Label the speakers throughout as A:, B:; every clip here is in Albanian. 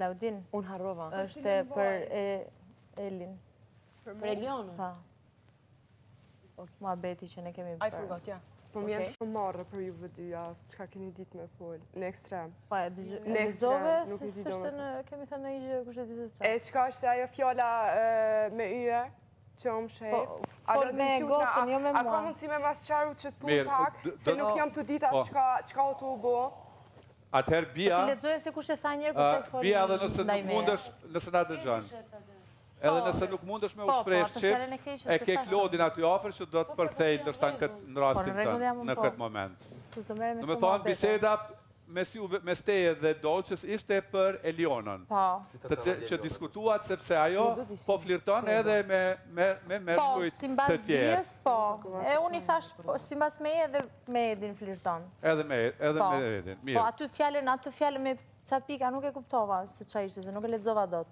A: Alaudin.
B: Unë harrova.
A: Është për Elin.
B: Për Elionën?
A: Pa. Muhabeti që ne kemi
B: I forgot, ja.
C: Po më janë shumë marrë për juve dyja, çka keni ditë me folë, në ekstrem.
A: Pa, e dëgjove, se kemi thënë në igjë kushtetisës qa.
C: E çka është ajo fjalla me yje, që më shef?
A: Fol me gocën, jo me mua.
C: A ka mundësi me mas qaru që të punë pak, se nuk jam të dita çka o të u bo?
D: Atëherë Bia...
A: Ti lexoje se kush e tha njerë, përse të folë
D: Bia edhe nëse nuk mundesh, nëse na dëgjon. Edhe nëse nuk mundesh me u shpreh çip, e ke Klodin aty afër që do të përkthej ndoshta në rastin tënd në këtë moment. Do të thonë biseda mes teje dhe Dolçës ishte për Elionën. Që diskutuat sepse ajo po flirton edhe me meshkujt
A: të tjerë. Po, simbas Bijes, po. E unë i thash, simbas meje edhe me Edin flirton.
D: Edhe me Edin, mirë.
A: Po, aty fjallën me ca pika nuk e kuptova se qa ishte, se nuk e lexova dot.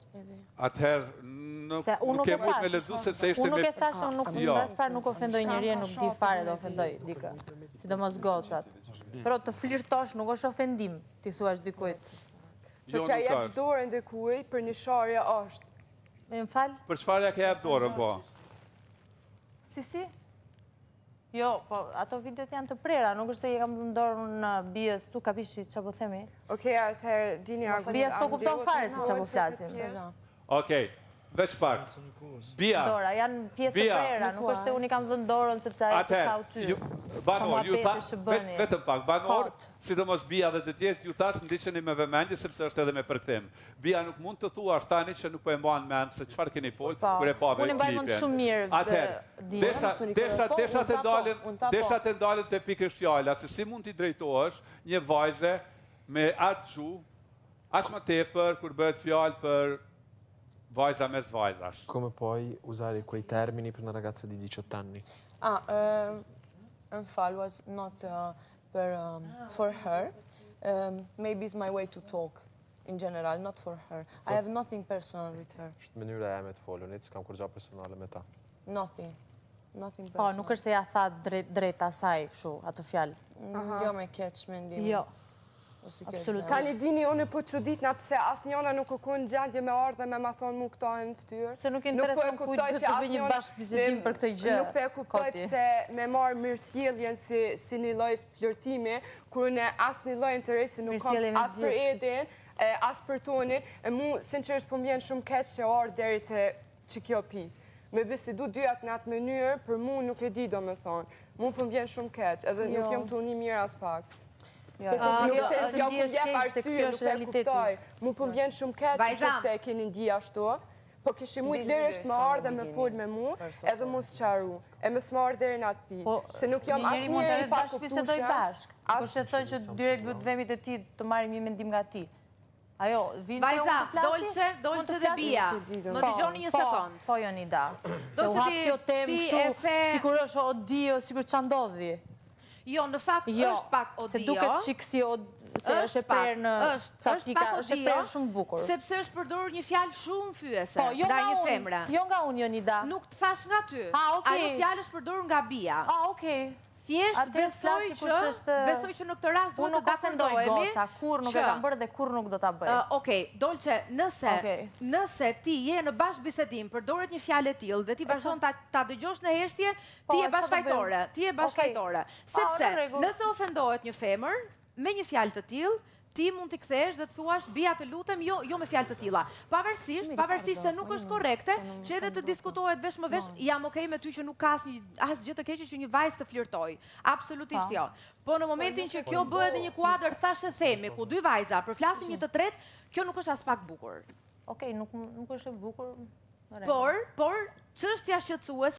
D: Atëherë nuk e mund me lexu sepse ishte me...
A: Unë nuk e thash, unë nuk mbas parë nuk ofendoj njëri, nuk di fare dhe ofendoj dikë. Sidomos gocat. Pero të flirtosh nuk është ofendim, ti thuash dikujt.
C: Po që jep dorën dikuj për një sharje është.
A: Me më falë?
D: Për çfarë ja ke jep dorën, po?
A: Si? Jo, po, ato videot janë të prera, nuk është se je kam dorën në Bijes, tu kapishi që po themi.
C: Okej, atëherë, dini argument.
A: Bijes po kupton fare se që po flasim.
D: Okej, veç pak. Bia.
A: Dora, janë pjesë të prera, nuk është se unë i kam dhënë dorën sepse ajo të shau ty.
D: Banor, ju tha, vetëm pak, Banor, sidomos Bia dhe të tjerë, ju thash ndiqeni me vëmendje sepse është edhe me përkthim. Bia nuk mund të thuash tani që nuk po e mbajnë mend se çfarë keni folë kur e pa me klipin.
A: Unë mbaj mend shumë mirë.
D: Desha të ndalën te pikësh fjala se si mund t'i drejtohesh një vajze me atë gjuhë, aq më tepër kur bëhet fjalë për vajza mes vajzash.
E: Come puoi usare quei termini per una ragazza di 18 anni?
B: Fall was not for her. Maybe it's my way to talk in general, not for her. I have nothing personal with her.
E: Është mënyra e me të folur, ne s'kam kur gjë personale me ta.
B: Nothing personal.
A: Po, nuk është se ja tha drejt asaj, kështu, atë fjalë.
B: Jo me keq mendim.
A: Jo. Absolut.
C: Tani dini, unë po çudit na pse asnjëna nuk u kon gjendje me ardhe me ma thonë mu këto në fytyrë.
A: Se nuk intereson kujt të bëj një bashkëbisedim për këtë gjë.
C: Nuk po e kuptoj pse me marr mirësjelljen si një lloj flirtimi, kur ne asnjë lloj interesi nuk kam as për Edin, as për Tonin, e mu sinqerisht po m'vjen shumë keq që ardh deri te ç'kjo pi. Me bisedu dyat në atë mënyrë, për mu nuk e di domethënë. Mu po m'vjen shumë keq, edhe nuk jam tuni mirë as pak.
A: Jo, nuk jep arsye, nuk e kuptoj.
C: Mu po m'vjen shumë keq që se e keni ndi ashtu, po kishim mujt lirisht më ardhe me fol me mu, edhe mu s'qaru, e më s'marrë deri në atë pi. Se nuk jam asë njëri pa kuptusha.
A: Po që thoi që direkt duhet vemit e ti të marim një mendim nga ti. Ajo, vinë të unë të flasi?
F: Dolçe dhe Bia, më dëgjoni një sekund.
A: Po, Jonida. Se u hap kjo temë këshu, sikur është odio, sikur që ndodhi.
F: Jo, në fakt është pak odio.
A: Se duket qikë si se është e prerë në capika, është e prerë shumë bukur.
F: Sepse është përdorur një fjalë shumë fyese nga një femre.
A: Jo nga unë, Jonida.
F: Nuk të thash nga ty. Ajo fjalë është përdorur nga Bia.
A: Okej.
F: Thjesht besoj që në këtë rast duhet të dakordojemi.
A: Unë nuk ofendoj goca, kur nuk e kam bërë dhe kur nuk do t'a bëj.
F: Okej, Dolçe, nëse ti je në bashkëbisedim, përdoret një fjalë e tillë dhe ti vazhdon ta dëgjosh në heshtje, ti je bashkëfajtore. Sepse nëse ofendohet një femër me një fjalë të tillë, ti mund t'i kthesh dhe të thuash, Bia të lutem, jo me fjalë të tilla. Pavarësisht se nuk është korrekte, që edhe të diskutohet vesh më vesh, jam okej me ty që nuk ka asgjë të keqe që një vajzë të flirtoj. Absolutisht jo. Po në momentin që kjo bëhet në një kuadër thashë themi, ku dy vajza përflasin një të tretë, kjo nuk është as pak bukur.
A: Okej, nuk është e bukur.
F: Por çështja shqetësuese